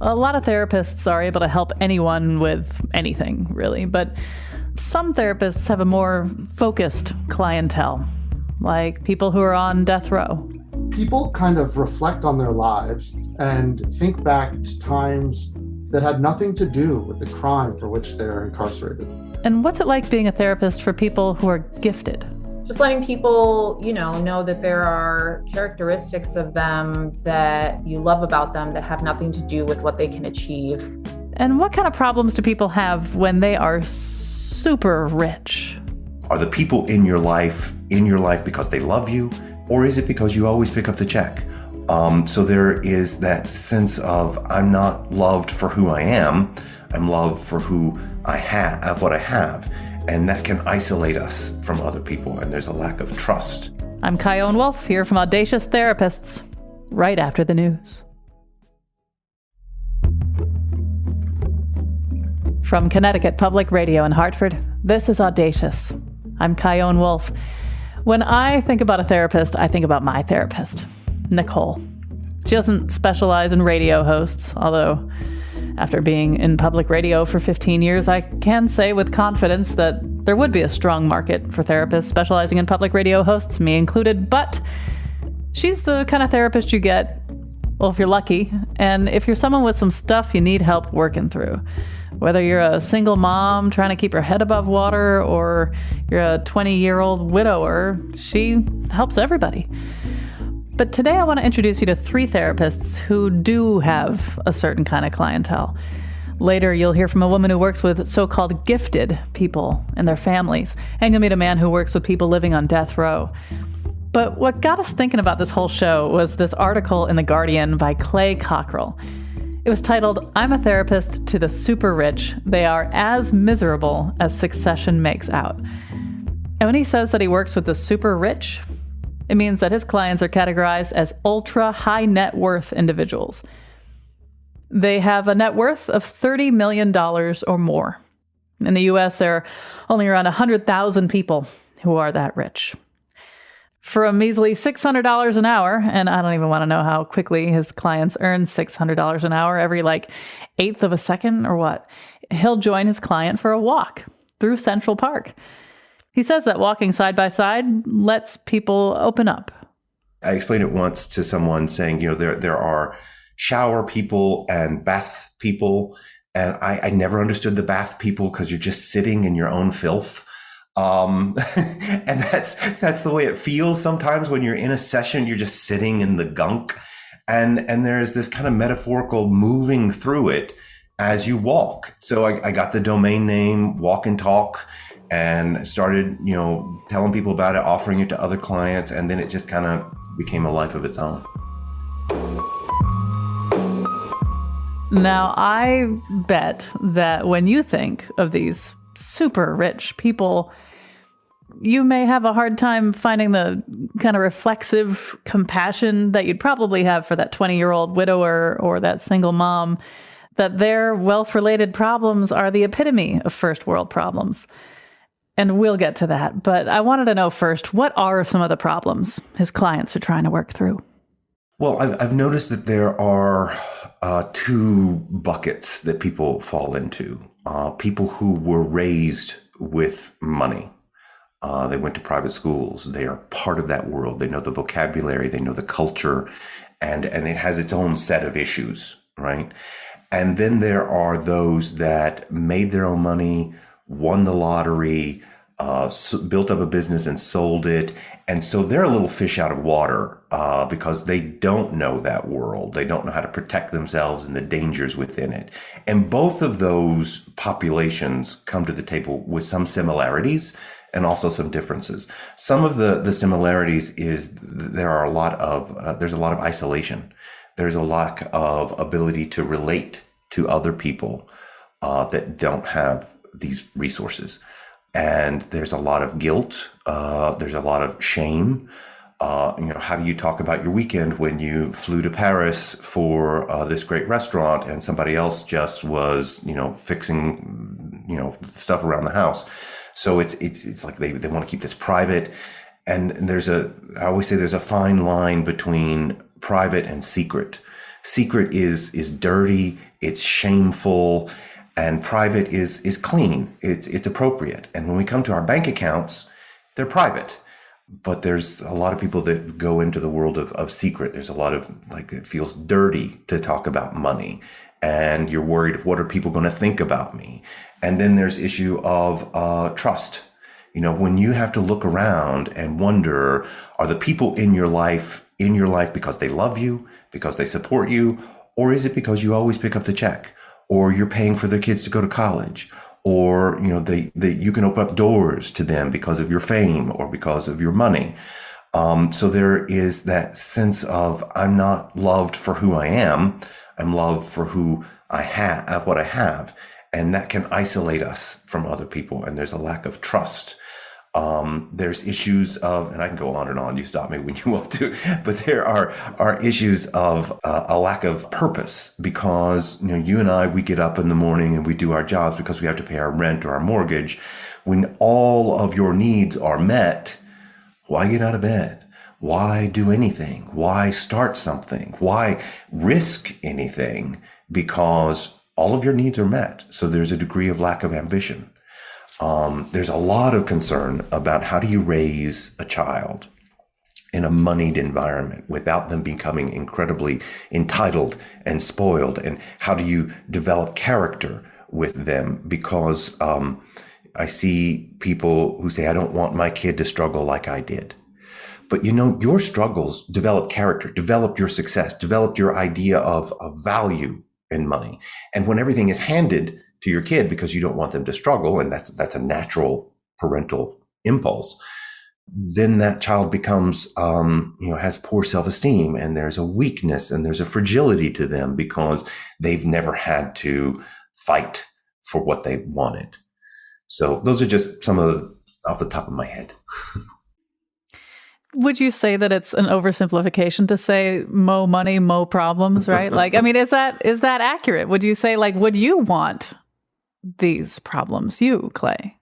A lot of therapists are able to help anyone with anything, really, but some therapists have a more focused clientele, like people who are on death row. People kind of reflect on their lives and think back to times that had nothing to do with the crime for which they're incarcerated. And what's it like being a therapist for people who are gifted? Just letting people, know that there are characteristics of them that you love about them that have nothing to do with what they can achieve. And what kind of problems do people have when they are super rich? Are the people in your life because they love you, or is it because you always pick up the check? So there is that sense of, I'm not loved for who I am, I'm loved for who I have, what I have. And that can isolate us from other people, and there's a lack of trust. I'm Kyone Wolf, here from Audacious Therapists, right after the news. From Connecticut Public Radio in Hartford, this is Audacious. I'm Kyone Wolf. When I think about a therapist, I think about my therapist, Nicole. She doesn't specialize in radio hosts, although after being in public radio for 15 years, I can say with confidence that there would be a strong market for therapists specializing in public radio hosts, me included, but she's the kind of therapist you get, well, if you're lucky, and if you're someone with some stuff you need help working through. Whether you're a single mom trying to keep her head above water or you're a 20-year-old widower, she helps everybody. But today I want to introduce you to 3 therapists who do have a certain kind of clientele. Later, you'll hear from a woman who works with so-called gifted people and their families, and you'll meet a man who works with people living on death row. But what got us thinking about this whole show was this article in The Guardian by Clay Cockrell. It was titled, "I'm a Therapist to the Super Rich. They are as miserable as Succession makes out." And when he says that he works with the super rich, it means that his clients are categorized as ultra high net worth individuals. They have a net worth of $30 million or more. In the US, there are only around 100,000 people who are that rich. For a measly $600 an hour, and I don't even want to know how quickly his clients earn $600 an hour, every eighth of a second or what, he'll join his client for a walk through Central Park. He says that walking side by side lets people open up. I explained it once to someone saying, there are shower people and bath people. And I never understood the bath people because you're just sitting in your own filth. And that's the way it feels sometimes when you're in a session, you're just sitting in the gunk. And there's this kind of metaphorical moving through it as you walk. So I got the domain name Walk and Talk, and started, telling people about it, offering it to other clients, and then it just kind of became a life of its own. Now, I bet that when you think of these super rich people, you may have a hard time finding the kind of reflexive compassion that you'd probably have for that 20-year-old widower or that single mom, that their wealth-related problems are the epitome of first world problems. And we'll get to that. But I wanted to know first, what are some of the problems his clients are trying to work through? Well, I've noticed that there are 2 buckets that people fall into. People who were raised with money. They went to private schools. They are part of that world. They know the vocabulary. They know the culture. And it has its own set of issues, right? And then there are those that made their own money, won the lottery, built up a business and sold it. And so they're a little fish out of water because they don't know that world. They don't know how to protect themselves and the dangers within it. And both of those populations come to the table with some similarities and also some differences. Some of the similarities is there's a lot of isolation. There's a lack of ability to relate to other people that don't have these resources. And there's a lot of guilt. There's a lot of shame. How do you talk about your weekend when you flew to Paris for this great restaurant and somebody else just was, fixing, stuff around the house. So it's like they want to keep this private. And I always say there's a fine line between private and secret. Secret is dirty, it's shameful, and private is clean. It's appropriate. And when we come to our bank accounts, they're private. But there's a lot of people that go into the world of secret. There's a lot of, like, it feels dirty to talk about money. And you're worried, what are people going to think about me? And then there's issue of trust. You know, when you have to look around and wonder, are the people in your life because they love you, because they support you, or is it because you always pick up the check, or you're paying for their kids to go to college, or, you know, you can open up doors to them because of your fame or because of your money. So there is that sense of, I'm not loved for who I am. I'm loved for who I have, what I have. And that can isolate us from other people. And there's a lack of trust. There's issues of, and I can go on, you stop me when you want to, but there are issues of a lack of purpose, because, you know, you and I, we get up in the morning and we do our jobs because we have to pay our rent or our mortgage. When all of your needs are met, why get out of bed? Why do anything? Why start something? Why risk anything? Because all of your needs are met. So there's a degree of lack of ambition. There's a lot of concern about how do you raise a child in a moneyed environment without them becoming incredibly entitled and spoiled, and how do you develop character with them? Because I see people who say, I don't want my kid to struggle like I did. But, you know, your struggles develop character, develop your success, develop your idea of value in money. And when everything is handed to your kid because you don't want them to struggle, and that's a natural parental impulse, then that child becomes, has poor self-esteem, and there's a weakness and there's a fragility to them because they've never had to fight for what they wanted. So those are just some of the off the top of my head. Would you say that it's an oversimplification to say mo money, mo problems, right? Like, I mean, is that accurate? Would you say, like, would you want these problems, you, Clay?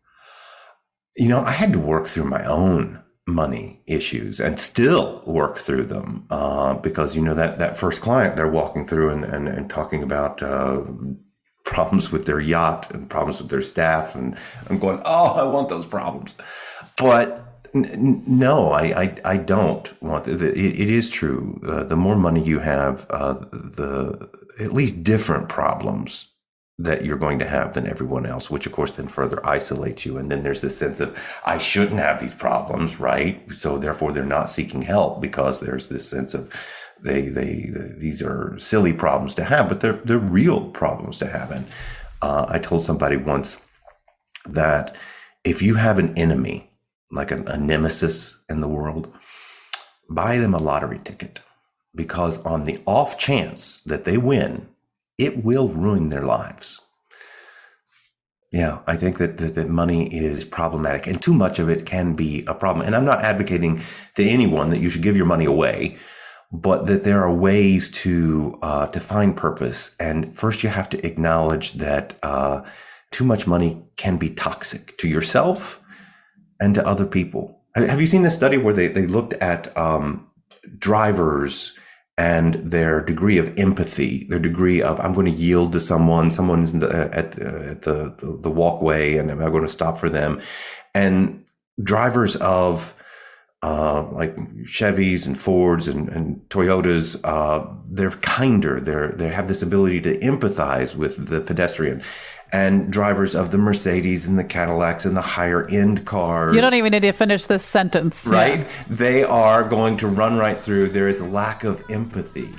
You know, I had to work through my own money issues and still work through them because, you know, that first client, they're walking through and talking about problems with their yacht and problems with their staff. And I'm going, oh, I want those problems. But no, I don't want it. It is true. The more money you have, the at least different problems that you're going to have than everyone else, which of course then further isolates you. And then there's this sense of, I shouldn't have these problems, right? So therefore they're not seeking help, because there's this sense of these are silly problems to have, but they're real problems to have. And I told somebody once that if you have an enemy, like a nemesis in the world, buy them a lottery ticket, because on the off chance that they win, it will ruin their lives. Yeah, I think that money is problematic, and too much of it can be a problem. And I'm not advocating to anyone that you should give your money away, but that there are ways to find purpose. And first, you have to acknowledge that too much money can be toxic to yourself and to other people. Have you seen this study where they looked at drivers and their degree of empathy, their degree of, I'm going to yield to someone's at the walkway, and I'm going to stop for them. And drivers of like Chevys and Fords and Toyotas, they're kinder. They have this ability to empathize with the pedestrian. And drivers of the Mercedes and the Cadillacs and the higher end cars. You don't even need to finish this sentence. Right? Yeah. They are going to run right through. There is a lack of empathy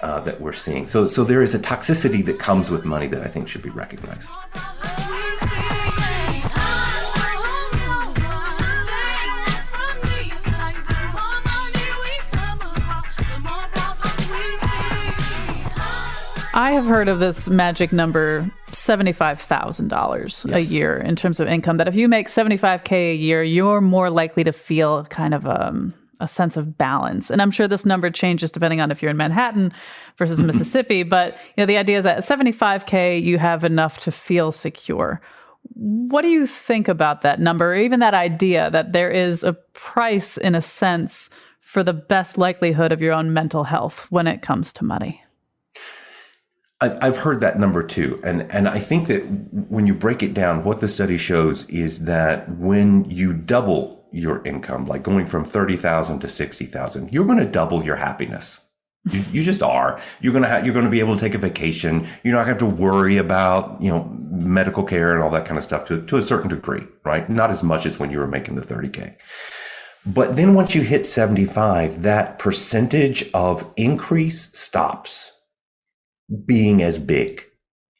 that we're seeing. So there is a toxicity that comes with money that I think should be recognized. I have heard of this magic number, $75,000 a year in terms of income, that if you make $75K a year, you're more likely to feel kind of a sense of balance. And I'm sure this number changes depending on if you're in Manhattan versus Mississippi. But, you know, the idea is that at $75K, you have enough to feel secure. What do you think about that number, or even that idea that there is a price, in a sense, for the best likelihood of your own mental health when it comes to money? I've heard that number too. And I think that when you break it down, what the study shows is that when you double your income, like going from 30,000 to 60,000, you're going to double your happiness. You just are. You're going to be able to take a vacation. You're not going to have to worry about, medical care and all that kind of stuff to a certain degree, right? Not as much as when you were making the 30K. But then once you hit 75, that percentage of increase stops being as big.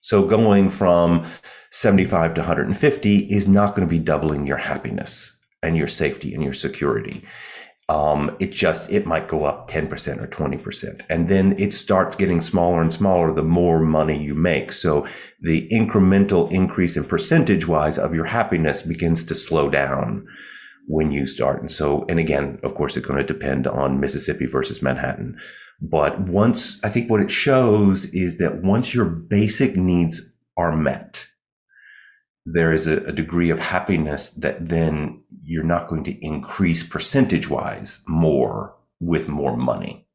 So going from 75 to 150 is not going to be doubling your happiness and your safety and your security. It might go up 10% or 20%. And then it starts getting smaller and smaller the more money you make. So the incremental increase in percentage wise of your happiness begins to slow down when you start. And again, of course, it's going to depend on Mississippi versus Manhattan. But I think what it shows is that once your basic needs are met, there is a degree of happiness that then you're not going to increase percentage-wise more with more money.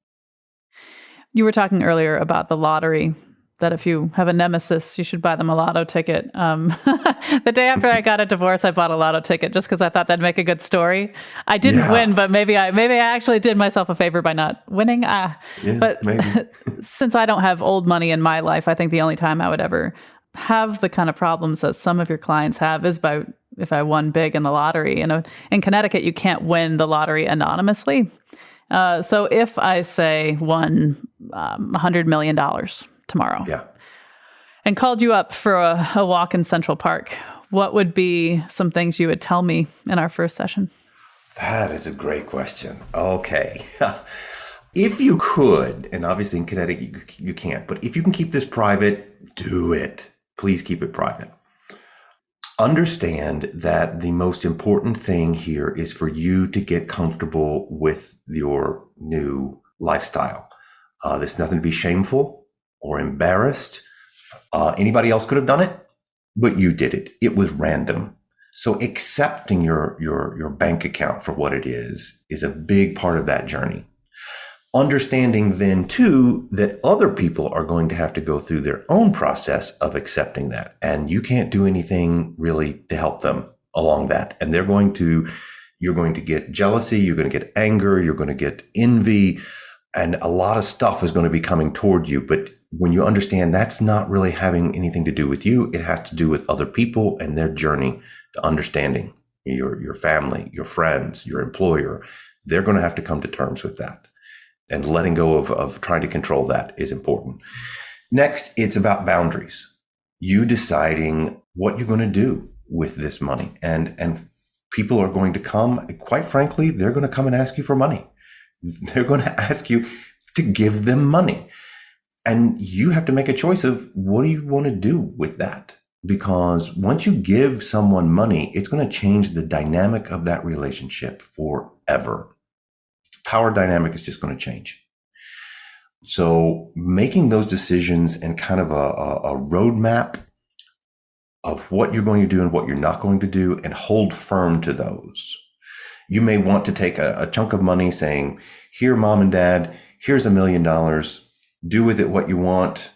You were talking earlier about the lottery, that if you have a nemesis, you should buy them a lotto ticket. The day after I got a divorce, I bought a lotto ticket just because I thought that'd make a good story. I didn't win, but maybe I actually did myself a favor by not winning. But maybe. Since I don't have old money in my life, I think the only time I would ever have the kind of problems that some of your clients have is if I won big in the lottery. In Connecticut, you can't win the lottery anonymously. So if I say won $100 million tomorrow and called you up for a walk in Central Park, what would be some things you would tell me in our first session? That is a great question. Okay. If you could, and obviously in Connecticut you can't, but if you can keep this private, do it. Please keep it private. Understand that the most important thing here is for you to get comfortable with your new lifestyle. There's nothing to be shameful or embarrassed. Anybody else could have done it, but you did it. It was random. So accepting your bank account for what it is a big part of that journey. Understanding then too that other people are going to have to go through their own process of accepting that. And you can't do anything really to help them along that. And you're going to get jealousy, you're going to get anger, you're going to get envy, and a lot of stuff is going to be coming toward you. But when you understand that's not really having anything to do with you, it has to do with other people and their journey to understanding your family, your friends, your employer. They're going to have to come to terms with that. And letting go of trying to control that is important. Next, it's about boundaries. You deciding what you're going to do with this money. And people are going to come, quite frankly, they're going to come and ask you for money. They're going to ask you to give them money. And you have to make a choice of what do you want to do with that? Because once you give someone money, it's going to change the dynamic of that relationship forever. Power dynamic is just going to change. So making those decisions and kind of a roadmap of what you're going to do and what you're not going to do, and hold firm to those. You may want to take a chunk of money saying, here, mom and dad, here's $1 million. Do with it what you want.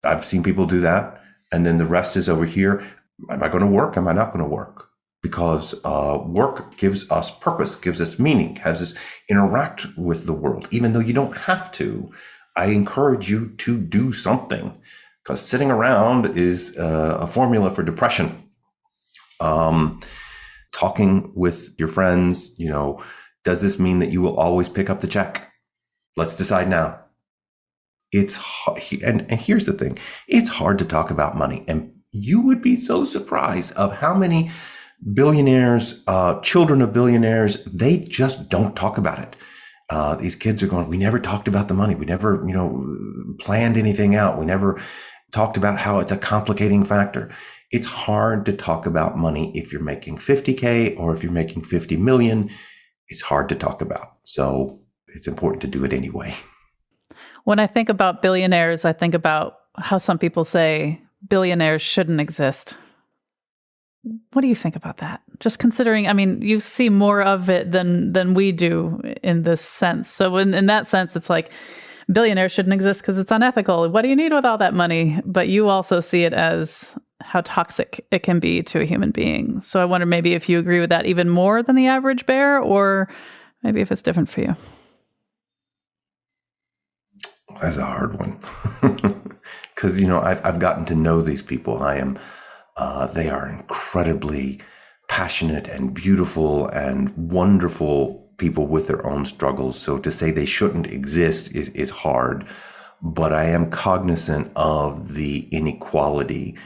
I've seen people do that. And then the rest is over here. Am I going to work? Am I not going to work? Because work gives us purpose, gives us meaning, has us interact with the world. Even though you don't have to, I encourage you to do something, because sitting around is a formula for depression. Talking with your friends, does this mean that you will always pick up the check? Let's decide now. It's and here's the thing, it's hard to talk about money, and you would be so surprised of how many billionaires, children of billionaires, they just don't talk about it. These kids are going, we never talked about the money. We never, planned anything out. We never talked about how it's a complicating factor. It's hard to talk about money if you're making 50K or if you're making 50 million. It's hard to talk about. So it's important to do it anyway. When I think about billionaires, I think about how some people say billionaires shouldn't exist. What do you think about that? Just considering, you see more of it than we do in this sense. So in that sense, it's like billionaires shouldn't exist because it's unethical. What do you need with all that money? But you also see it as how toxic it can be to a human being. So I wonder maybe if you agree with that even more than the average bear, or maybe if it's different for you. That's a hard one. Because, I've gotten to know these people. They are incredibly passionate and beautiful and wonderful people with their own struggles. So to say they shouldn't exist is hard, but I am cognizant of the inequality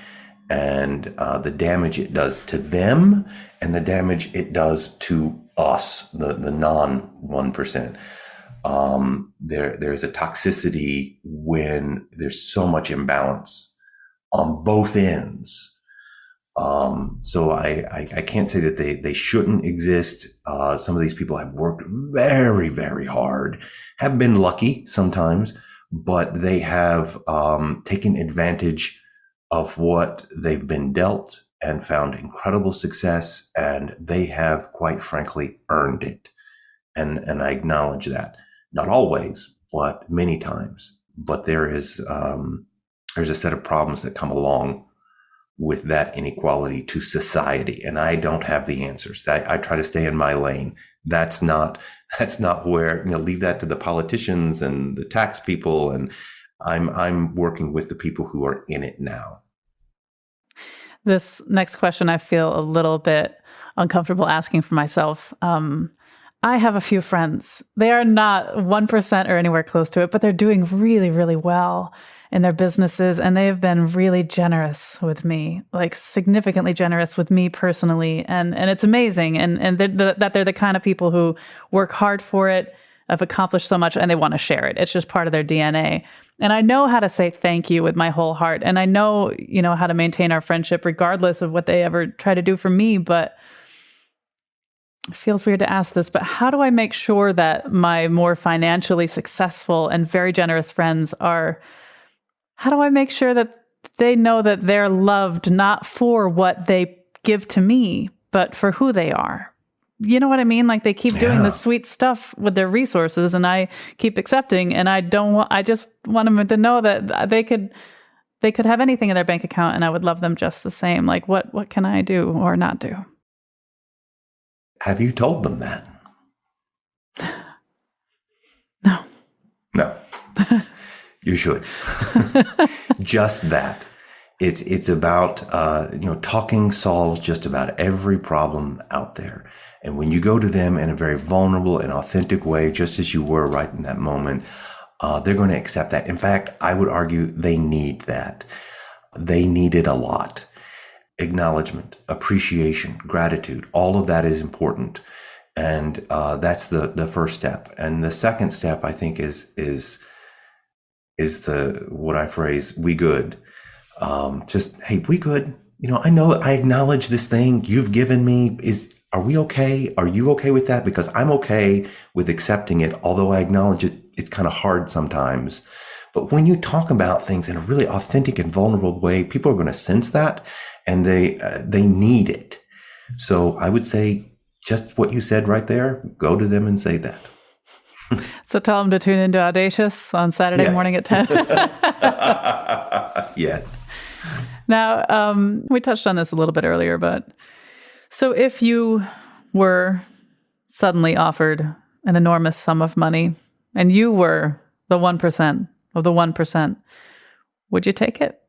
and the damage it does to them and the damage it does to us, the non 1%. There's a toxicity when there's so much imbalance on both ends. So I can't say that they shouldn't exist. Some of these people have worked very, very hard, have been lucky sometimes, but they have taken advantage of what they've been dealt and found incredible success, and they have, quite frankly, earned it. And I acknowledge that. Not always, but many times. But there's a set of problems that come along with that inequality to society, and I don't have the answers. I try to stay in my lane. That's not where, leave that to the politicians and the tax people, and I'm working with the people who are in it now. This next question I feel a little bit uncomfortable asking for myself. I have a few friends. They are not 1% or anywhere close to it, but they're doing really, really well in their businesses. And they have been really generous with me, like significantly generous with me personally. And it's amazing. And that they're the kind of people who work hard for it, have accomplished so much, and they want to share it. It's just part of their DNA. And I know how to say thank you with my whole heart. And I know, how to maintain our friendship regardless of what they ever try to do for me. But it feels weird to ask this, but how do I make sure that my more financially successful and very generous friends how do I make sure that they know that they're loved not for what they give to me, but for who they are? You know what I mean? Like they keep doing this sweet stuff with their resources and I keep accepting, and I just want them to know that they could have anything in their bank account and I would love them just the same. Like what can I do or not do? Have you told them that? No. No. You should. Just that. It's about, talking solves just about every problem out there. And when you go to them in a very vulnerable and authentic way, just as you were right in that moment, they're going to accept that. In fact, I would argue they need that. They need it a lot. Acknowledgement, appreciation, gratitude, all of that is important. And that's the first step. And the second step, I think, is what I phrase, we good. Just, hey, we good. I know, I acknowledge this thing you've given me. Are we okay? Are you okay with that? Because I'm okay with accepting it, although I acknowledge it's kind of hard sometimes. But when you talk about things in a really authentic and vulnerable way, people are going to sense that, and they need it. So I would say just what you said right there, go to them and say that. So tell them to tune into Audacious on Saturday morning at 10. Yes. Now, we touched on this a little bit earlier, but so if you were suddenly offered an enormous sum of money and you were the 1% of the 1%, would you take it?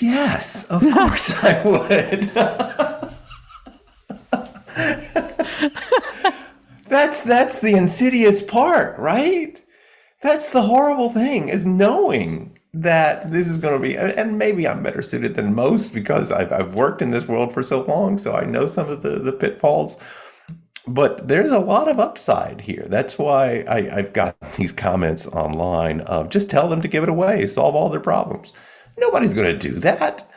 Yes, of course I would. That's the insidious part, right? That's the horrible thing, is knowing that this is going to be, and maybe I'm better suited than most because I've worked in this world for so long, so I know some of the pitfalls. But there's a lot of upside here. That's why I've got these comments online of just tell them to give it away, solve all their problems. Nobody's going to do that,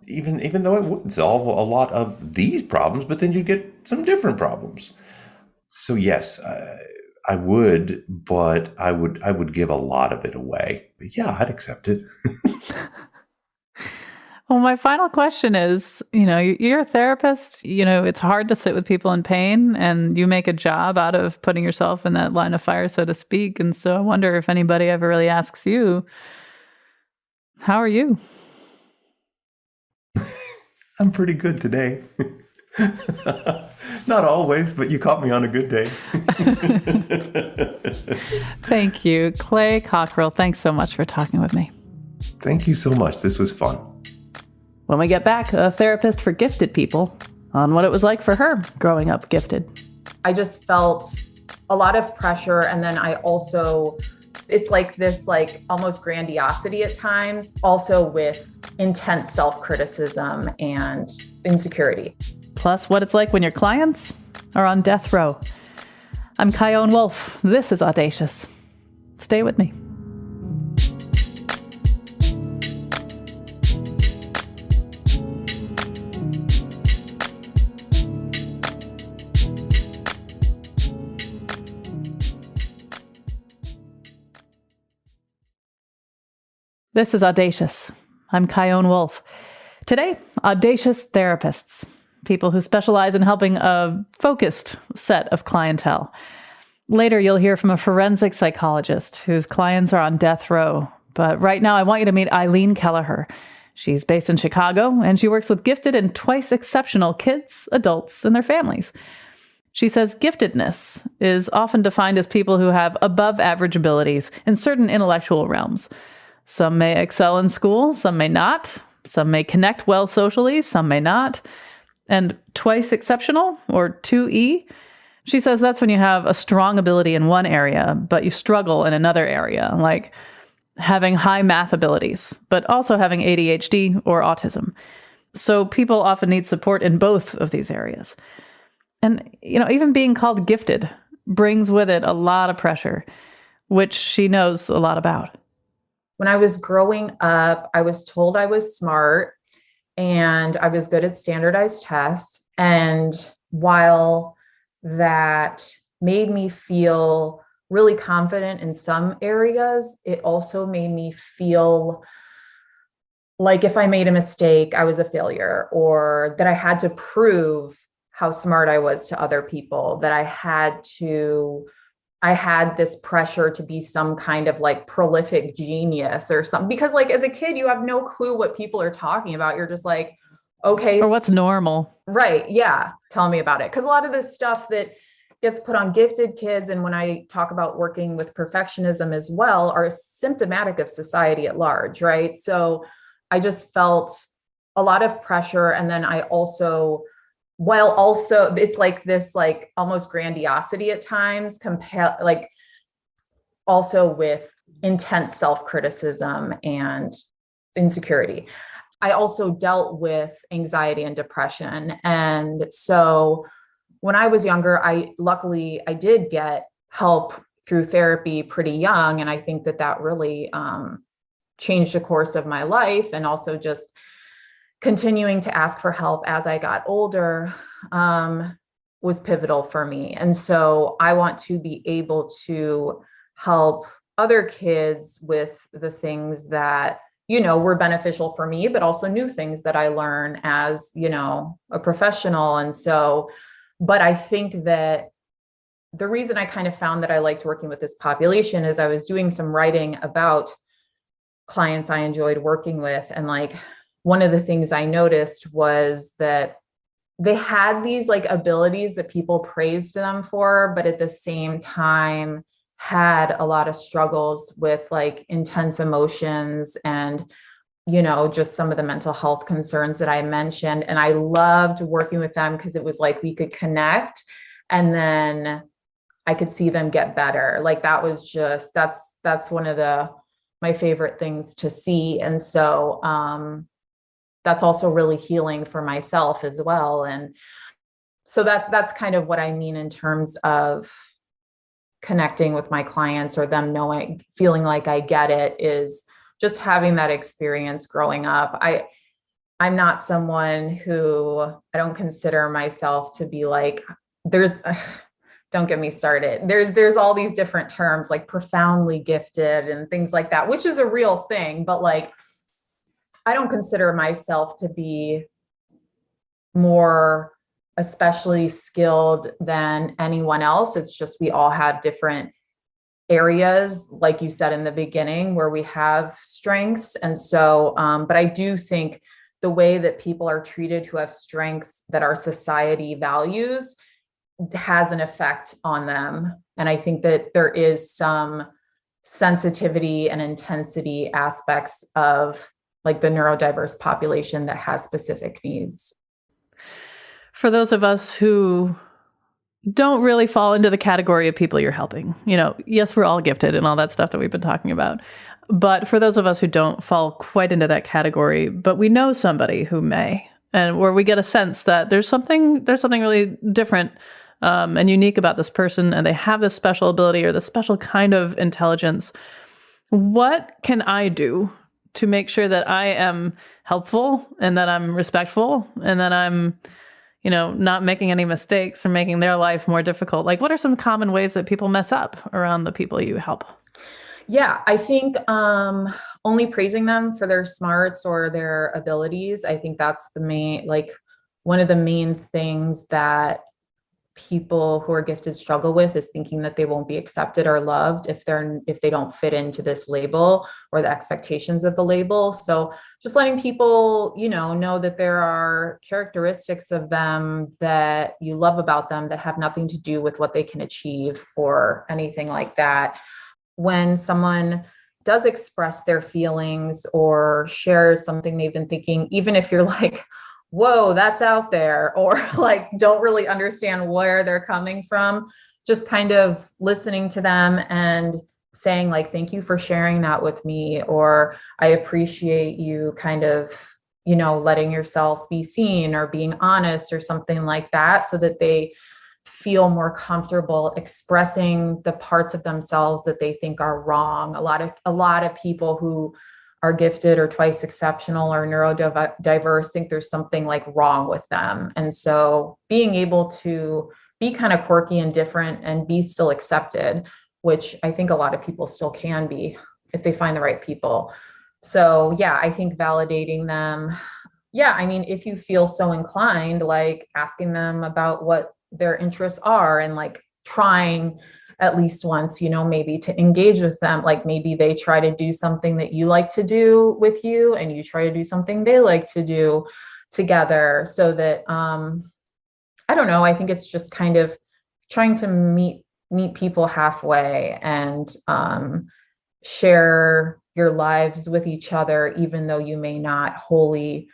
even though it would solve a lot of these problems, but then you get some different problems. So yes, I would, but I would give a lot of it away. But yeah, I'd accept it. Well, my final question is, you're a therapist, it's hard to sit with people in pain, and you make a job out of putting yourself in that line of fire, so to speak. And so I wonder if anybody ever really asks you, how are you? I'm pretty good today. Not always, but you caught me on a good day. Thank you. Clay Cockrell, thanks so much for talking with me. Thank you so much. This was fun. When we get back, a therapist for gifted people on what it was like for her growing up gifted. I just felt a lot of pressure. And then it's like this, like almost grandiosity at times, also with intense self-criticism and insecurity. Plus what it's like when your clients are on death row. I'm Chion Wolf. This is Audacious. Stay with me. This is Audacious. I'm Chion Wolf. Today, audacious therapists, people who specialize in helping a focused set of clientele. Later, you'll hear from a forensic psychologist whose clients are on death row. But right now, I want you to meet Eileen Kelleher. She's based in Chicago, and she works with gifted and twice exceptional kids, adults, and their families. She says giftedness is often defined as people who have above average abilities in certain intellectual realms. Some may excel in school, some may not. Some may connect well socially, some may not. And twice exceptional, or 2E, she says that's when you have a strong ability in one area, but you struggle in another area, like having high math abilities, but also having ADHD or autism. So people often need support in both of these areas. And, even being called gifted brings with it a lot of pressure, which she knows a lot about. When I was growing up, I was told I was smart and I was good at standardized tests. And while that made me feel really confident in some areas, it also made me feel like if I made a mistake, I was a failure, or that I had to prove how smart I was to other people, that I had this pressure to be some kind of like prolific genius or something, because like as a kid, you have no clue what people are talking about. You're just like, okay. Or what's normal. Right. Yeah. Tell me about it. Because a lot of this stuff that gets put on gifted kids, and when I talk about working with perfectionism as well, are symptomatic of society at large. Right. So I just felt a lot of pressure. And then while also it's like this, like almost grandiosity at times, also with intense self-criticism and insecurity. I also dealt with anxiety and depression. And so when I was younger, I did get help through therapy pretty young. And I think that really changed the course of my life, and also just continuing to ask for help as I got older was pivotal for me. And so I want to be able to help other kids with the things that, were beneficial for me, but also new things that I learn as, a professional. And so, but I think that the reason I kind of found that I liked working with this population is I was doing some writing about clients I enjoyed working with. And like, one of the things I noticed was that they had these like abilities that people praised them for, but at the same time had a lot of struggles with like intense emotions and, just some of the mental health concerns that I mentioned. And I loved working with them because it was like we could connect, and then I could see them get better. Like that was just, that's one of my favorite things to see. And so, that's also really healing for myself as well. And so that's kind of what I mean in terms of connecting with my clients, or them feeling like I get it, is just having that experience growing up. I'm not someone who, I don't consider myself to be like, don't get me started. There's all these different terms like profoundly gifted and things like that, which is a real thing. But like, I don't consider myself to be more especially skilled than anyone else. It's just we all have different areas, like you said in the beginning, where we have strengths. And so, but I do think the way that people are treated who have strengths that our society values has an effect on them. And I think that there is some sensitivity and intensity aspects of like the neurodiverse population that has specific needs. For those of us who don't really fall into the category of people you're helping, yes, we're all gifted and all that stuff that we've been talking about. But for those of us who don't fall quite into that category, but we know somebody who may, and where we get a sense that there's something really different and unique about this person, and they have this special ability or this special kind of intelligence. What can I do to make sure that I am helpful and that I'm respectful and that I'm, not making any mistakes or making their life more difficult? Like, what are some common ways that people mess up around the people you help? Yeah, I think only praising them for their smarts or their abilities. I think that's one of the main things that people who are gifted struggle with is thinking that they won't be accepted or loved if they don't fit into this label or the expectations of the label. So just letting people, know that there are characteristics of them that you love about them that have nothing to do with what they can achieve or anything like that. When someone does express their feelings or shares something they've been thinking, even if you're like, whoa, that's out there, or like don't really understand where they're coming from, just kind of listening to them and saying like, thank you for sharing that with me, or I appreciate you kind of, letting yourself be seen or being honest or something like that, so that they feel more comfortable expressing the parts of themselves that they think are wrong. A lot of people who are gifted or twice exceptional or neurodiverse think there's something like wrong with them. And so being able to be kind of quirky and different and be still accepted, which I think a lot of people still can be if they find the right people. So yeah, I think validating them. Yeah, I mean, if you feel so inclined, like asking them about what their interests are and like trying at least once, maybe to engage with them. Like maybe they try to do something that you like to do with you and you try to do something they like to do together, so that, I don't know, I think it's just kind of trying to meet people halfway and share your lives with each other, even though you may not wholly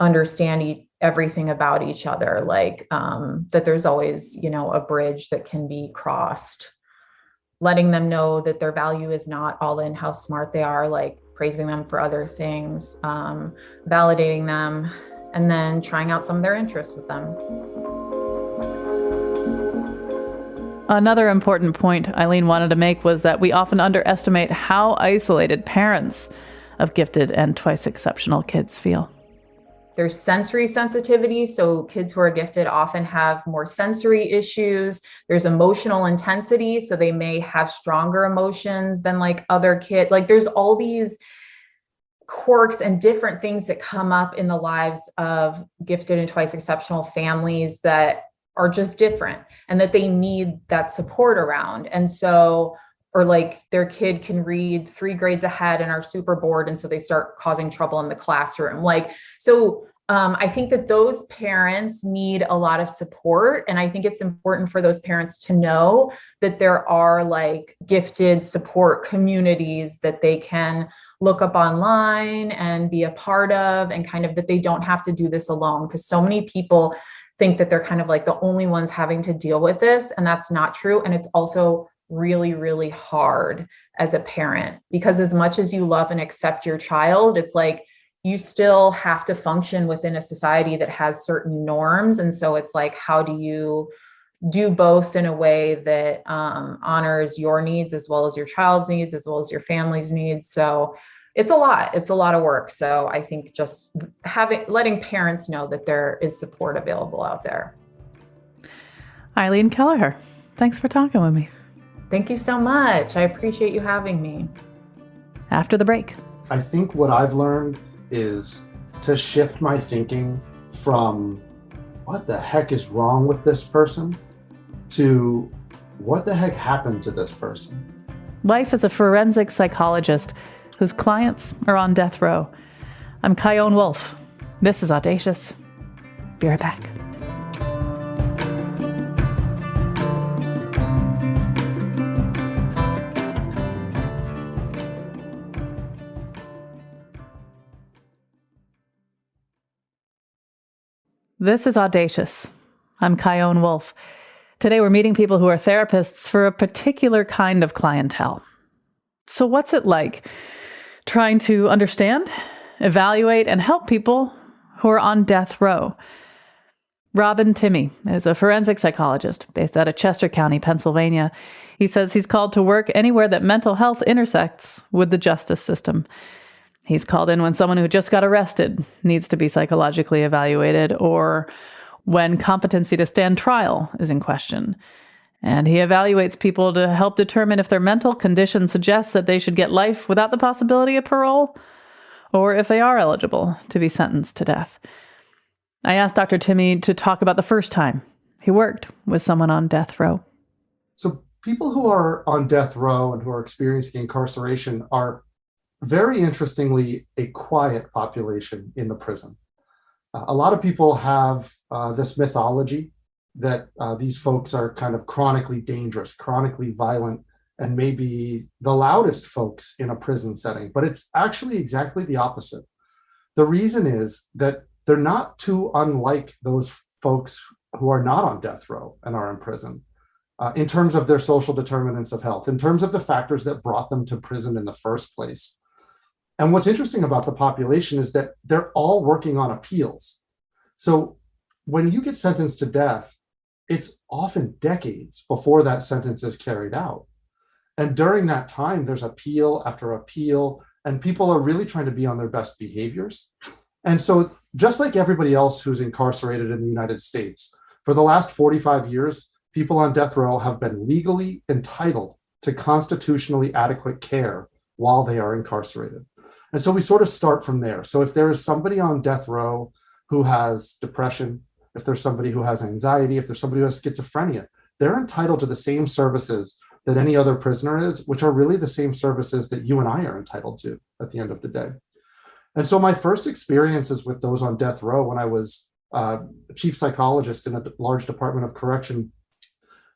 understand everything about each other, like that there's always, a bridge that can be crossed. Letting them know that their value is not all in how smart they are, like praising them for other things, validating them, and then trying out some of their interests with them. Another important point Eileen wanted to make was that we often underestimate how isolated parents of gifted and twice exceptional kids feel. There's sensory sensitivity. So kids who are gifted often have more sensory issues. There's emotional intensity. So they may have stronger emotions than like other kids. Like there's all these quirks and different things that come up in the lives of gifted and twice exceptional families that are just different and that they need that support around. And so, or like their kid can read 3 grades ahead and are super bored. And so they start causing trouble in the classroom. I think that those parents need a lot of support. And I think it's important for those parents to know that there are like gifted support communities that they can look up online and be a part of, and kind of that they don't have to do this alone. Because so many people think that they're kind of like the only ones having to deal with this. And that's not true. And it's also really, really hard as a parent, because as much as you love and accept your child, it's like, you still have to function within a society that has certain norms. And so it's like, how do you do both in a way that honors your needs as well as your child's needs, as well as your family's needs? So it's a lot of work. So I think just letting parents know that there is support available out there. Eileen Kelleher, thanks for talking with me. Thank you so much. I appreciate you having me. After the break. I think what I've learned is to shift my thinking from what the heck is wrong with this person to what the heck happened to this person. Life as a forensic psychologist whose clients are on death row. I'm Kyone Wolf. This is Audacious. Be right back. This is Audacious. I'm Kyone Wolf. Today we're meeting people who are therapists for a particular kind of clientele. So what's it like trying to understand, evaluate, and help people who are on death row? Robin Timmy is a forensic psychologist based out of Chester County, Pennsylvania. He says he's called to work anywhere that mental health intersects with the justice system. He's called in when someone who just got arrested needs to be psychologically evaluated, or when competency to stand trial is in question. And he evaluates people to help determine if their mental condition suggests that they should get life without the possibility of parole, or if they are eligible to be sentenced to death. I asked Dr. Timmy to talk about the first time he worked with someone on death row. So people who are on death row and who are experiencing incarceration are very interestingly a quiet population in the prison. A lot of people have this mythology that these folks are kind of chronically dangerous, chronically violent, and maybe the loudest folks in a prison setting. But it's actually exactly the opposite. The reason is that they're not too unlike those folks who are not on death row and are in prison in terms of their social determinants of health, in terms of the factors that brought them to prison in the first place. And what's interesting about the population is that they're all working on appeals. So when you get sentenced to death, it's often decades before that sentence is carried out. And during that time, there's appeal after appeal, and people are really trying to be on their best behaviors. And so just like everybody else who's incarcerated in the United States, for the last 45 years, people on death row have been legally entitled to constitutionally adequate care while they are incarcerated. And so we sort of start from there. So if there is somebody on death row who has depression, if there's somebody who has anxiety, if there's somebody who has schizophrenia, they're entitled to the same services that any other prisoner is, which are really the same services that you and I are entitled to at the end of the day. And so my first experiences with those on death row when I was chief psychologist in a large department of correction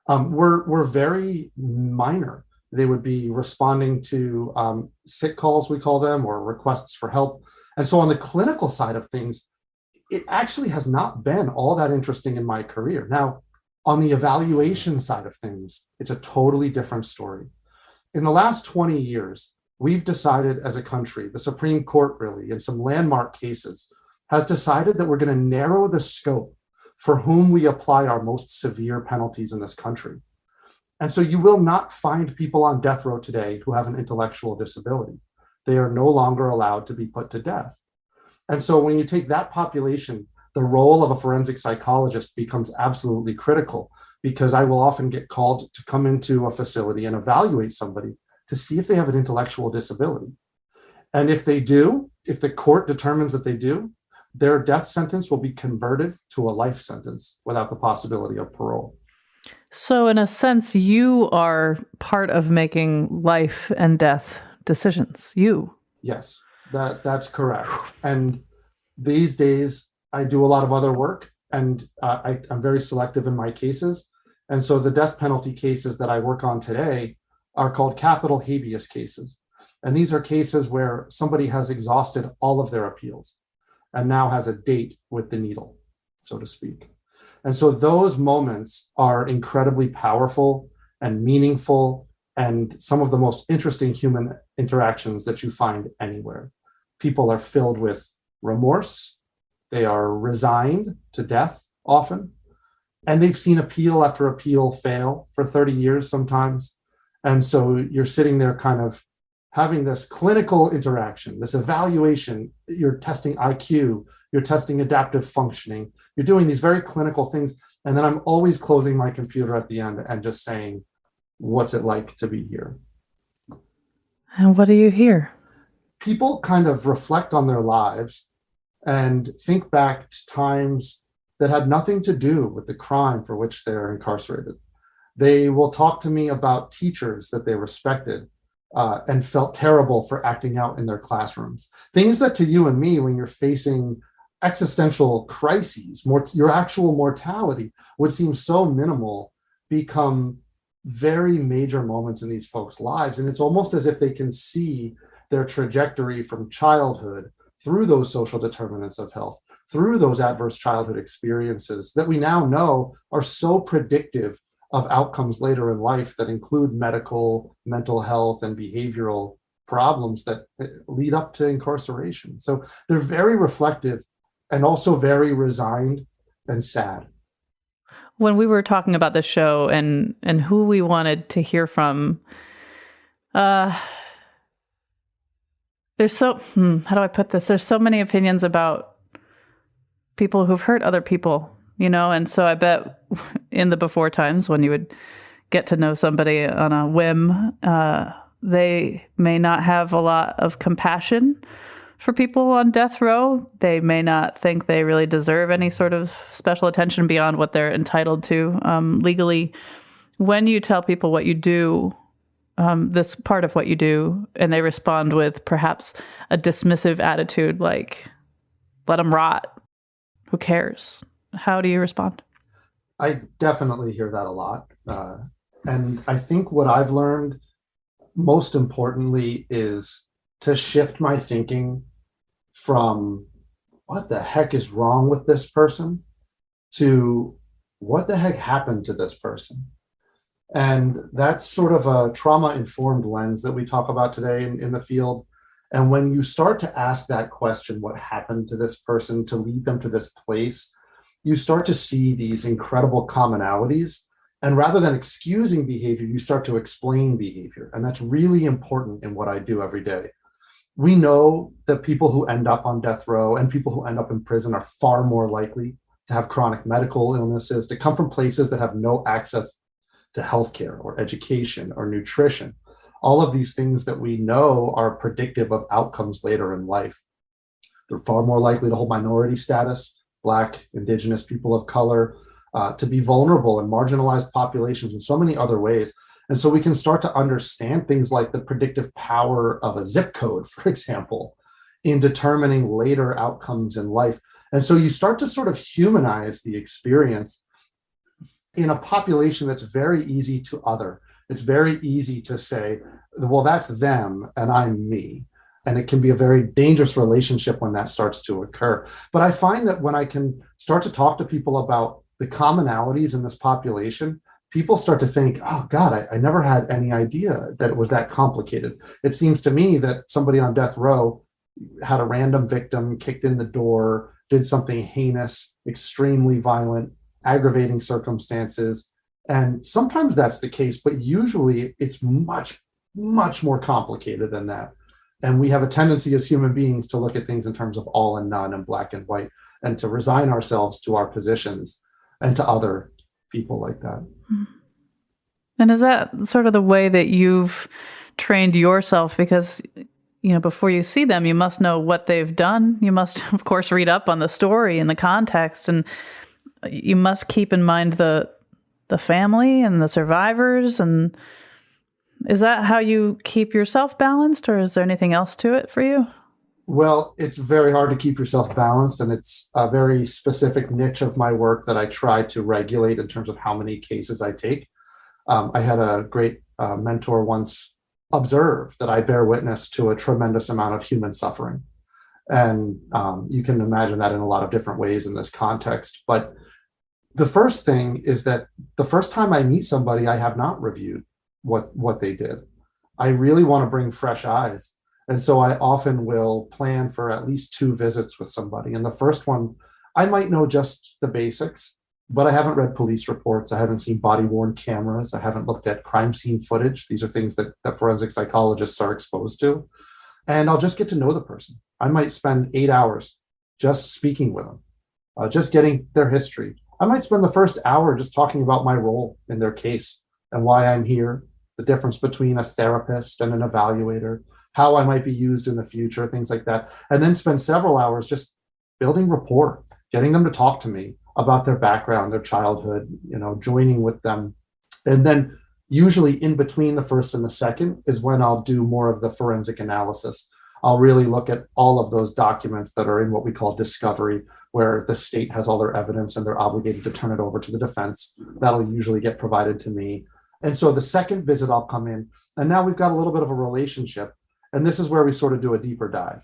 were very minor. They would be responding to sick calls, we call them, or requests for help. And so on the clinical side of things, it actually has not been all that interesting in my career. Now, on the evaluation side of things, it's a totally different story. In the last 20 years, we've decided as a country, the Supreme Court really, in some landmark cases, has decided that we're going to narrow the scope for whom we apply our most severe penalties in this country. And so you will not find people on death row today who have an intellectual disability. They are no longer allowed to be put to death. And so when you take that population, the role of a forensic psychologist becomes absolutely critical, because I will often get called to come into a facility and evaluate somebody to see if they have an intellectual disability. And if they do, if the court determines that they do, their death sentence will be converted to a life sentence without the possibility of parole. So in a sense, you are part of making life and death decisions. You. Yes, that's correct. And these days, I do a lot of other work, and I'm very selective in my cases. And so the death penalty cases that I work on today are called capital habeas cases. And these are cases where somebody has exhausted all of their appeals and now has a date with the needle, so to speak. And so those moments are incredibly powerful and meaningful, and some of the most interesting human interactions that you find anywhere. People are filled with remorse. They are resigned to death often, and they've seen appeal after appeal fail for 30 years sometimes. And so you're sitting there kind of having this clinical interaction, this evaluation. You're testing IQ, you're testing adaptive functioning, you're doing these very clinical things. And then I'm always closing my computer at the end and just saying, what's it like to be here? And what do you hear? people kind of reflect on their lives and think back to times that had nothing to do with the crime for which they're incarcerated. They will talk to me about teachers that they respected and felt terrible for acting out in their classrooms. Things that to you and me, when you're facing existential crises, your actual mortality would seem so minimal, become very major moments in these folks' lives. And it's almost as if they can see their trajectory from childhood through those social determinants of health, through those adverse childhood experiences that we now know are so predictive of outcomes later in life that include medical, mental health, and behavioral problems that lead up to incarceration. So they're very reflective and also very resigned and sad. When we were talking about this show and who we wanted to hear from, there's so, how do I put this? There's so many opinions about people who've hurt other people, you know? And so I bet in the before times when you would get to know somebody on a whim, they may not have a lot of compassion for people on death row. They may not think they really deserve any sort of special attention beyond what they're entitled to legally. When you tell people what you do, this part of what you do, and they respond with perhaps a dismissive attitude like, let them rot, who cares? How do you respond? I definitely hear that a lot. And I think what I've learned most importantly is to shift my thinking from what the heck is wrong with this person to what the heck happened to this person. And that's sort of a trauma-informed lens that we talk about today in the field. And when you start to ask that question, what happened to this person to lead them to this place, you start to see these incredible commonalities. And rather than excusing behavior, you start to explain behavior. And that's really important in what I do every day. We know that people who end up on death row and people who end up in prison are far more likely to have chronic medical illnesses, to come from places that have no access to healthcare or education or nutrition. All of these things that we know are predictive of outcomes later in life. They're far more likely to hold minority status, Black, Indigenous, people of color, to be vulnerable and marginalized populations in so many other ways. And so we can start to understand things like the predictive power of a zip code, for example, in determining later outcomes in life. And so you start to sort of humanize the experience in a population that's very easy to other. It's very easy to say, well, that's them and I'm me. And it can be a very dangerous relationship when that starts to occur. But I find that when I can start to talk to people about the commonalities in this population, people start to think, oh God, I never had any idea that it was that complicated. It seems to me that somebody on death row had a random victim, kicked in the door, did something heinous, extremely violent, aggravating circumstances. And sometimes that's the case, but usually it's much, much more complicated than that. And we have a tendency as human beings to look at things in terms of all and none and black and white, and to resign ourselves to our positions and to other people like that. And is that sort of the way that you've trained yourself? Because, you know, before you see them, you must know what they've done. You must, of course, read up on the story and the context, and you must keep in mind the family and the survivors. And is that how you keep yourself balanced, or is there anything else to it for you? Well, it's very hard to keep yourself balanced, and it's a very specific niche of my work that I try to regulate in terms of how many cases I take. I had a great mentor once observe that I bear witness to a tremendous amount of human suffering. And you can imagine that in a lot of different ways in this context. But the first thing is that the first time I meet somebody, I have not reviewed what they did. I really want to bring fresh eyes. And so I often will plan for at least 2 visits with somebody. And the first one, I might know just the basics, but I haven't read police reports. I haven't seen body-worn cameras. I haven't looked at crime scene footage. These are things that forensic psychologists are exposed to. And I'll just get to know the person. I might spend 8 hours just speaking with them, just getting their history. I might spend the first hour just talking about my role in their case and why I'm here, the difference between a therapist and an evaluator, how I might be used in the future, things like that. And then spend several hours just building rapport, getting them to talk to me about their background, their childhood, joining with them. And then usually in between the first and the second is when I'll do more of the forensic analysis. I'll really look at all of those documents that are in what we call discovery, where the state has all their evidence and they're obligated to turn it over to the defense. That'll usually get provided to me. And so the second visit, I'll come in, and now we've got a little bit of a relationship. And this is where we sort of do a deeper dive.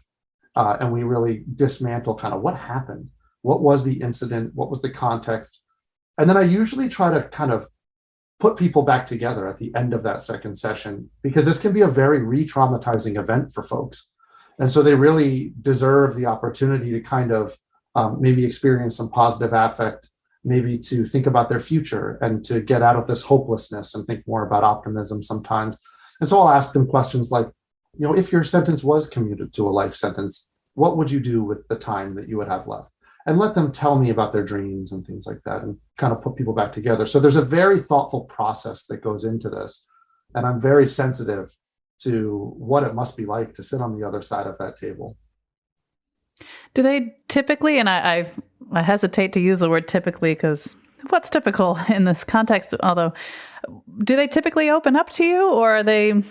And we really dismantle kind of what happened. What was the incident? What was the context? And then I usually try to kind of put people back together at the end of that second session, because this can be a very re-traumatizing event for folks. And so they really deserve the opportunity to kind of maybe experience some positive affect, maybe to think about their future and to get out of this hopelessness and think more about optimism sometimes. And so I'll ask them questions like, if your sentence was commuted to a life sentence, what would you do with the time that you would have left? And let them tell me about their dreams and things like that, and kind of put people back together. So there's a very thoughtful process that goes into this. And I'm very sensitive to what it must be like to sit on the other side of that table. Do they typically, and I hesitate to use the word typically because what's typical in this context, although, do they typically open up to you, or are they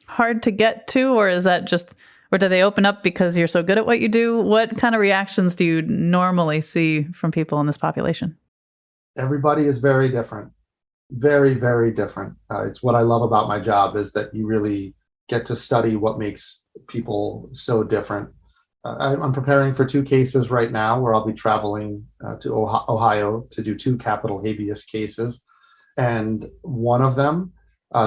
hard to get to, or is that just, or do they open up because you're so good at what you do? What kind of reactions do you normally see from people in this population? Everybody is very different. Very, very different. It's what I love about my job, is that you really get to study what makes people so different. I'm preparing for 2 cases right now where I'll be traveling to Ohio to do 2 capital habeas cases. And one of them,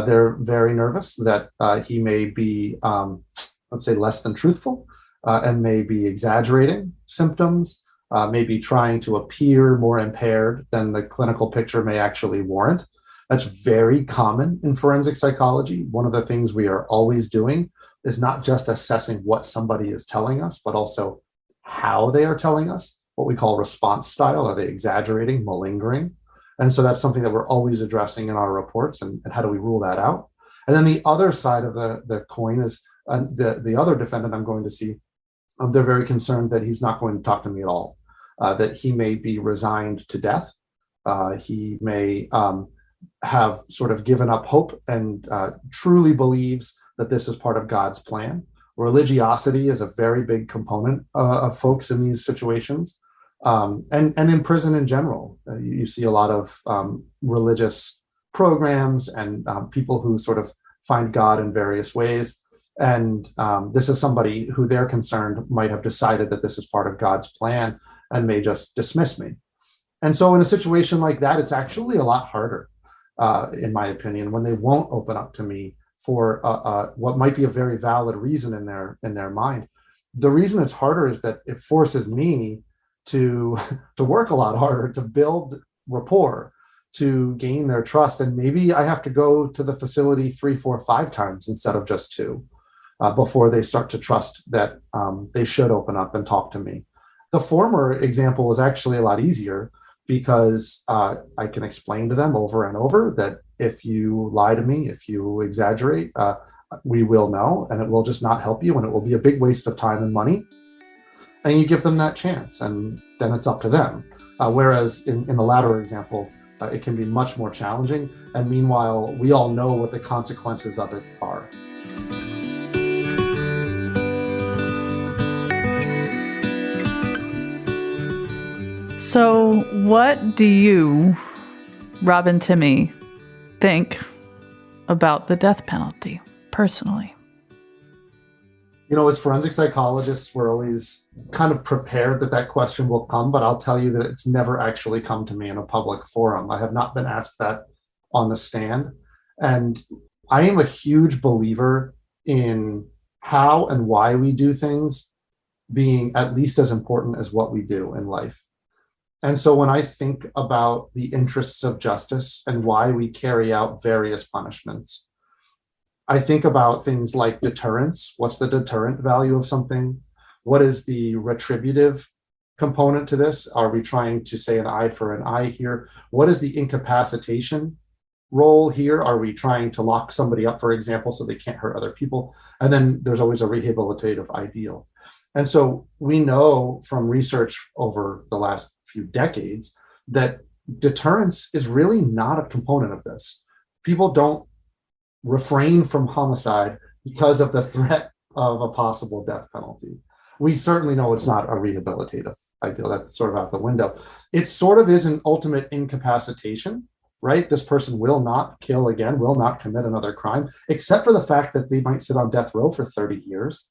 they're very nervous that he may be, let's say, less than truthful and may be exaggerating symptoms, may be trying to appear more impaired than the clinical picture may actually warrant. That's very common in forensic psychology. One of the things we are always doing is not just assessing what somebody is telling us, but also how they are telling us, what we call response style. Are they exaggerating, malingering? And so that's something that we're always addressing in our reports, and how do we rule that out? And then the other side of the coin is the other defendant I'm going to see. They're very concerned that he's not going to talk to me at all, that he may be resigned to death. He may have sort of given up hope and truly believes that this is part of God's plan. Religiosity is a very big component of folks in these situations. And in prison in general, you see a lot of religious programs and people who sort of find God in various ways. And this is somebody who they're concerned might have decided that this is part of God's plan and may just dismiss me. And so in a situation like that, it's actually a lot harder, in my opinion, when they won't open up to me for what might be a very valid reason in their mind. The reason it's harder is that it forces me to work a lot harder, to build rapport, to gain their trust. And maybe I have to go to the facility 3, 4, 5 times instead of just 2 before they start to trust that they should open up and talk to me. The former example is actually a lot easier because I can explain to them over and over that if you lie to me, if you exaggerate, we will know, and it will just not help you, and it will be a big waste of time and money. And you give them that chance, and then it's up to them. Whereas in the latter example, it can be much more challenging. And meanwhile, we all know what the consequences of it are. So what do you, Robin Timmy, think about the death penalty personally? As forensic psychologists, we're always kind of prepared that question will come, but I'll tell you that it's never actually come to me in a public forum. I have not been asked that on the stand. And I am a huge believer in how and why we do things being at least as important as what we do in life. And so when I think about the interests of justice and why we carry out various punishments, I think about things like deterrence. What's the deterrent value of something? What is the retributive component to this? Are we trying to say an eye for an eye here? What is the incapacitation role here? Are we trying to lock somebody up, for example, so they can't hurt other people? And then there's always a rehabilitative ideal. And so we know from research over the last few decades that deterrence is really not a component of this. People don't refrain from homicide because of the threat of a possible death penalty. We certainly know it's not a rehabilitative ideal. That's sort of out the window. It sort of is an ultimate incapacitation, right? This person will not kill again, will not commit another crime, except for the fact that they might sit on death row for 30 years.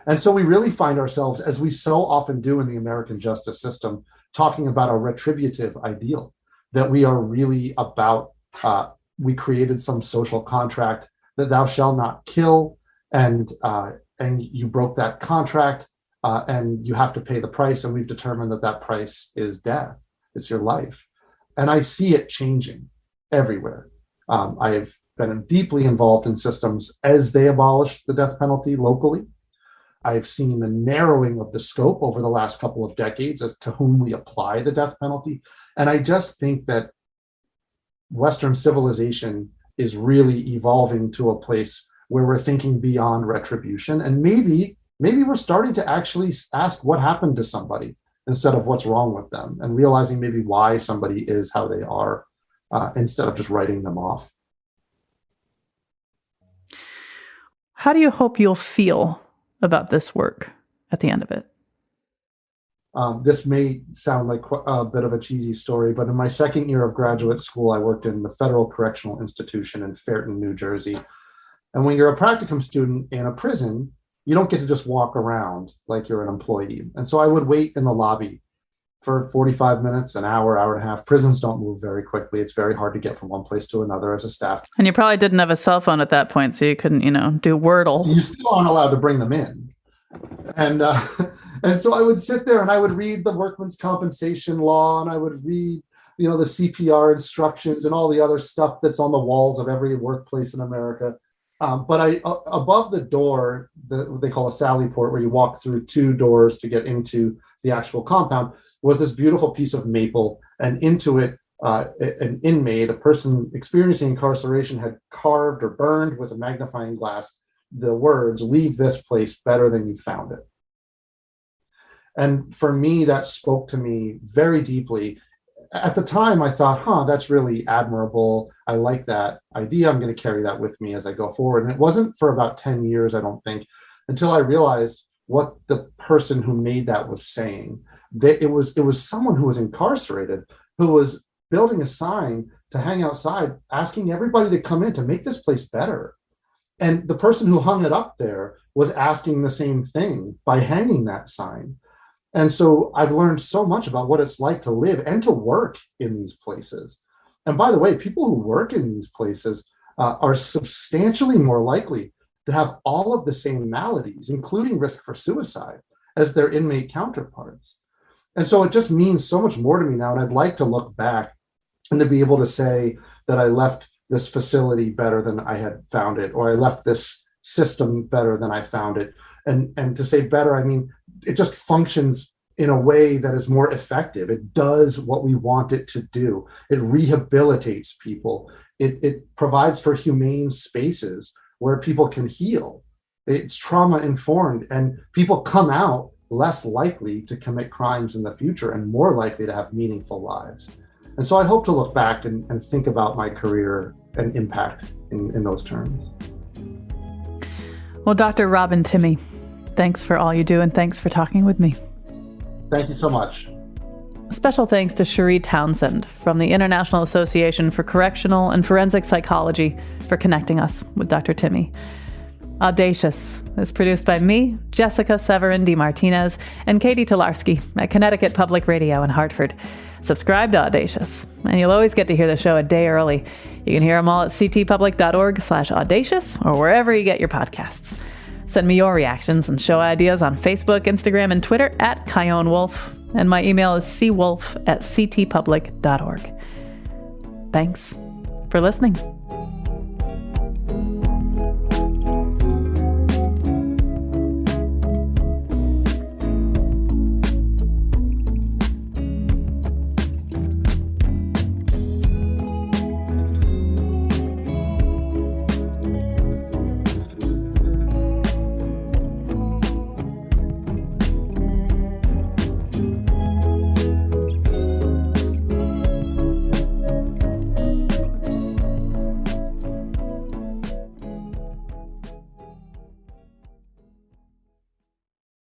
And so we really find ourselves, as we so often do in the American justice system, talking about a retributive ideal, that we are really about, we created some social contract that thou shalt not kill, and you broke that contract, and you have to pay the price, and we've determined that that price is death. It's your life. And I see it changing everywhere. I've been deeply involved in systems as they abolish the death penalty locally. I've seen the narrowing of the scope over the last couple of decades as to whom we apply the death penalty. And I just think that Western civilization is really evolving to a place where we're thinking beyond retribution. And maybe we're starting to actually ask what happened to somebody instead of what's wrong with them, and realizing maybe why somebody is how they are, instead of just writing them off. How do you hope you'll feel about this work at the end of it? This may sound like a bit of a cheesy story, but in my second year of graduate school, I worked in the Federal Correctional Institution in Fairton, New Jersey. And when you're a practicum student in a prison, you don't get to just walk around like you're an employee. And so I would wait in the lobby for 45 minutes, an hour, hour and a half. Prisons don't move very quickly. It's very hard to get from one place to another as a staff. And you probably didn't have a cell phone at that point, so you couldn't, do Wordle. You still aren't allowed to bring them in. And so I would sit there and I would read the workman's compensation law, and I would read, the CPR instructions and all the other stuff that's on the walls of every workplace in America. But above the door, what they call a sally port, where you walk through two doors to get into the actual compound, was this beautiful piece of maple, and into it, an inmate, a person experiencing incarceration, had carved or burned with a magnifying glass the words, "Leave this place better than you found it." And for me, that spoke to me very deeply. At the time, I thought, that's really admirable. I like that idea. I'm going to carry that with me as I go forward. And it wasn't for about 10 years, I don't think, until I realized what the person who made that was saying. That it was someone who was incarcerated, who was building a sign to hang outside, asking everybody to come in to make this place better. And the person who hung it up there was asking the same thing by hanging that sign. And so I've learned so much about what it's like to live and to work in these places. And by the way, people who work in these places are substantially more likely to have all of the same maladies, including risk for suicide, as their inmate counterparts. And so it just means so much more to me now. And I'd like to look back and to be able to say that I left this facility better than I had found it, or I left this system better than I found it. And to say better, I mean, it just functions in a way that is more effective. It does what we want it to do. It rehabilitates people. It provides for humane spaces where people can heal. It's trauma informed, and people come out less likely to commit crimes in the future and more likely to have meaningful lives. And so I hope to look back and think about my career and impact in those terms. Well, Dr. Robin Timmy, thanks for all you do, and thanks for talking with me. Thank you so much. Special thanks to Cherie Townsend from the International Association for Correctional and Forensic Psychology for connecting us with Dr. Timmy. Audacious is produced by me, Jessica Severin DeMartinez, and Katie Tolarski at Connecticut Public Radio in Hartford. Subscribe to Audacious, and you'll always get to hear the show a day early. You can hear them all at ctpublic.org/audacious or wherever you get your podcasts. Send me your reactions and show ideas on Facebook, Instagram, and Twitter at Kyone Wolf, and my email is cwolf@ctpublic.org. Thanks for listening.